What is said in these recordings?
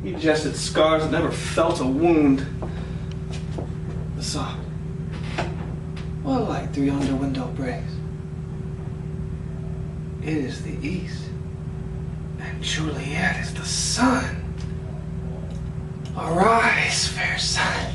He jested scars that never felt a wound. The song. What light through yonder window breaks? It is the east, and Juliet is the sun. Arise, fair sun,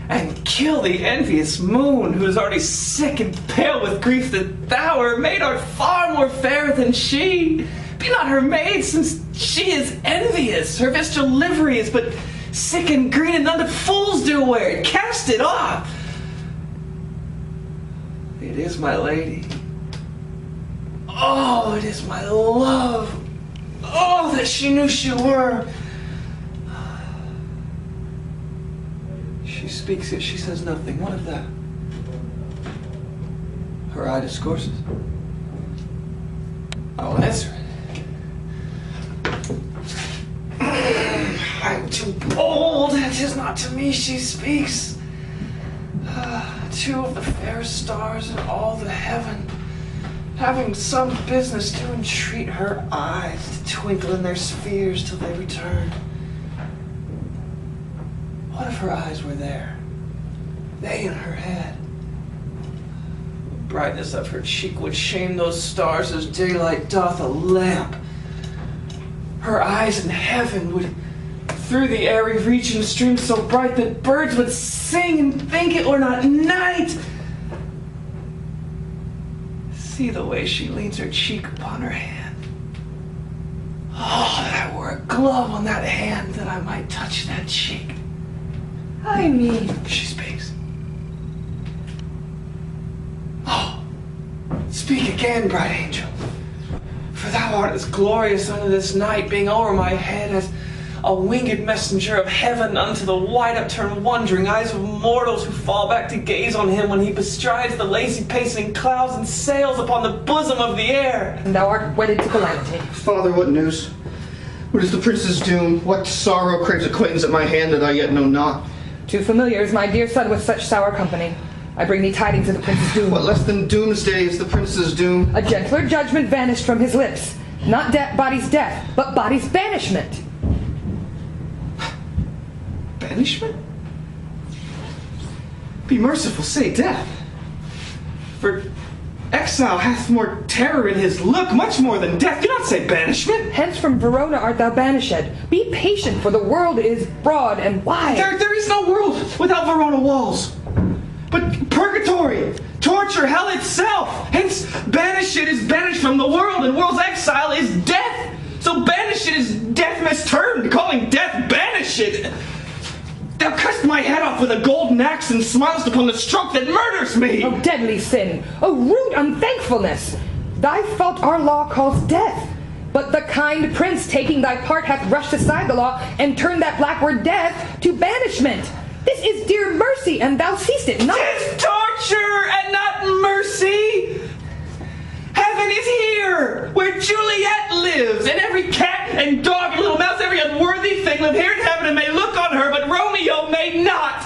and kill the envious moon, who is already sick and pale with grief that thou, her maid, art far more fair than she. Be not her maid, since she is envious. Her vestal livery is but sick and green, and none but fools do wear it. Cast it off. It is my lady. Oh, it is my love. Oh, that she knew she were. She speaks it, she says nothing. What of that? Her eye discourses. I will answer it. I'm too bold. It is not to me she speaks. Two of the fairest stars in all the heaven, having some business to entreat her eyes to twinkle in their spheres till they return. What if her eyes were there, they in her head? The brightness of her cheek would shame those stars as daylight doth a lamp. Her eyes in heaven would through the airy region stream so bright that birds would sing and think it were not night. See the way she leans her cheek upon her hand. Oh, that I were a glove on that hand, that I might touch that cheek. I mean, she speaks. Oh, speak again, bright angel. For thou art as glorious unto this night, being o'er my head as a winged messenger of heaven unto the wide upturned wondering eyes of mortals who fall back to gaze on him when he bestrides the lazy pacing clouds and sails upon the bosom of the air. And thou art wedded to calamity. Father, what news? What is the prince's doom? What sorrow craves acquaintance at my hand that I yet know not? Too familiar is my dear son with such sour company. I bring thee tidings of the prince's doom. What less than doomsday is the prince's doom? A gentler judgment vanished from his lips. Not body's death, but body's banishment. Banishment? Be merciful, say death. For exile hath more terror in his look, much more than death. Do not say banishment. Hence from Verona art thou banished. Be patient, for the world is broad and wide. There is no world without Verona walls. But purgatory, torture, hell itself. Hence, banished is banished from the world, and world's exile is death. So banished is death mistermed, calling death banished. Thou cutt'st my head off with a golden axe and smilest upon the stroke that murders me. O deadly sin! O rude unthankfulness! Thy fault our law calls death. But the kind prince taking thy part hath rushed aside the law and turned that black word death to banishment. This is dear mercy, and thou seest it not. 'Tis torture and not mercy. Heaven is here, where Juliet lives, and every cat and dog and little mouse, every unworthy thing live here in heaven and may look on her, but Romeo may not.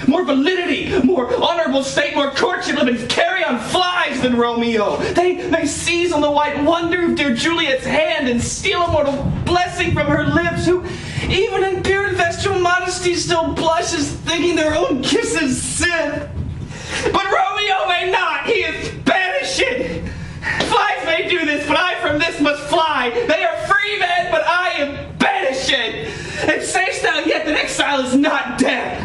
More validity, more honorable state, more courtship live and carry on flies than Romeo. They may seize on the white wonder of dear Juliet's hand and steal a mortal blessing from her lips, who even in pure and vestal modesty still blushes, thinking their own kisses sin. But Romeo may not, he is banished. Flies may do this, but I from this must fly. They are free men, but I am banished. And sayest thou yet that exile is not death?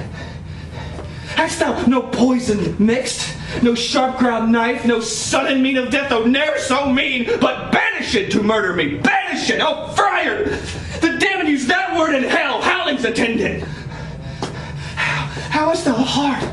Hast thou no poison mixed, no sharp ground knife, no sudden mean of death, though ne'er so mean, but banished to murder me, banished, oh friar! The damned use that word in hell, howlings attendant. How hast thou a heart,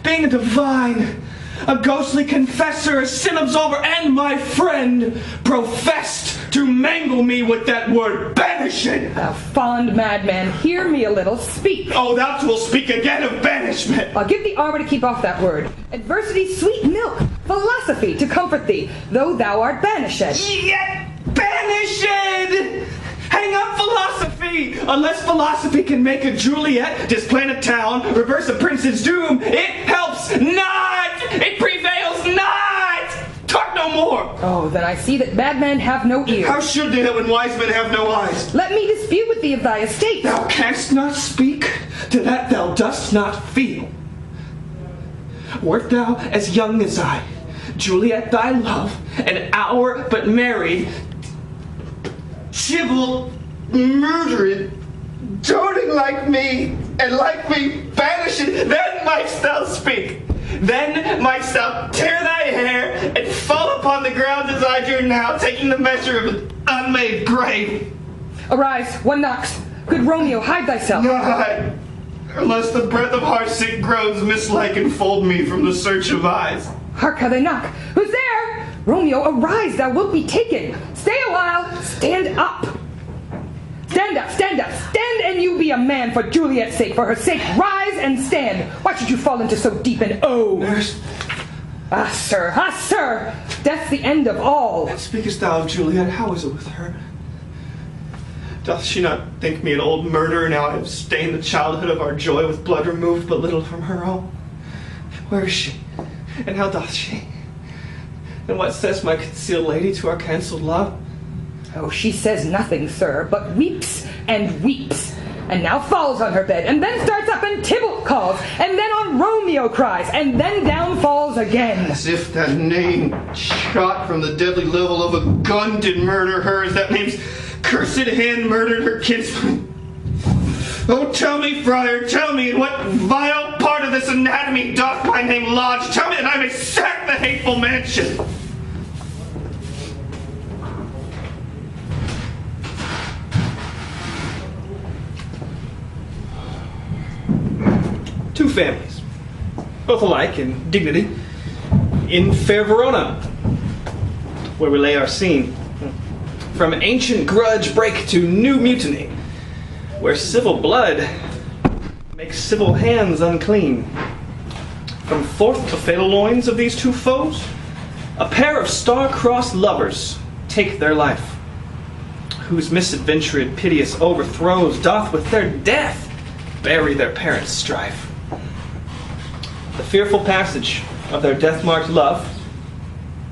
being a divine, a ghostly confessor, a sin absolver, and my friend, professed to mangle me with that word, banishing. Thou fond madman, hear me a little, speak. Oh, thou wilt speak again of banishment. I'll give thee armor to keep off that word. Adversity, sweet milk, philosophy to comfort thee, though thou art banished. Yet banished! Hang up philosophy! Unless philosophy can make a Juliet, displant a town, reverse a prince's doom, it helps not! It prevails not! Talk no no more. Oh, then I see that bad men have no ears. How should they that when wise men have no eyes? Let me dispute with thee of thy estate. Thou canst not speak to that thou dost not feel. Wert thou as young as I, Juliet thy love, an hour but married, Tybalt, murdered, doting like me, and like me banishing, then mightst thou speak. Then mightst thou tear thy hair and fall upon the ground as I do now, taking the measure of an unmade grave. Arise, one knocks. Good Romeo, hide thyself. Not, unless the breath of heart-sick groans mislike enfold me from the search of eyes. Hark how they knock. Who's there? Romeo, arise, thou wilt be taken. Stay a while. Stand up. Stand up, stand up, stand and you be a man for Juliet's sake, for her sake, rise and stand. Why should you fall into so deep an nurse. Ah, sir, death's the end of all. And speakest thou of Juliet? How is it with her? Doth she not think me an old murderer now I have stained the childhood of our joy with blood removed but little from her own? Where is she? And how doth she? And what says my concealed lady to our cancelled love? Oh, she says nothing, sir, but weeps and weeps, and now falls on her bed, and then starts up and Tybalt calls, and then on Romeo cries, and then down falls again. As if that name shot from the deadly level of a gun did murder her, as that name's cursed hand murdered her kinsman. Oh, tell me, friar, tell me, in what vile part of this anatomy doth my name lodge? Tell me that I may sack the hateful mansion. Two families, both alike in dignity, in fair Verona, where we lay our scene. From ancient grudge break to new mutiny, where civil blood makes civil hands unclean. From forth the fatal loins of these two foes, a pair of star-crossed lovers take their life, whose misadventured piteous overthrows doth with their death bury their parents' strife. The fearful passage of their death-marked love,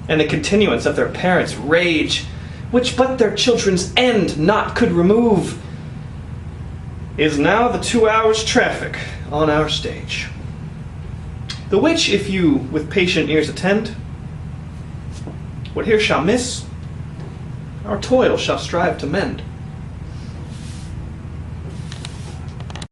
and the continuance of their parents' rage, which but their children's end not could remove, is now the 2 hours' traffic on our stage. The which, if you with patient ears attend, what here shall miss, our toil shall strive to mend.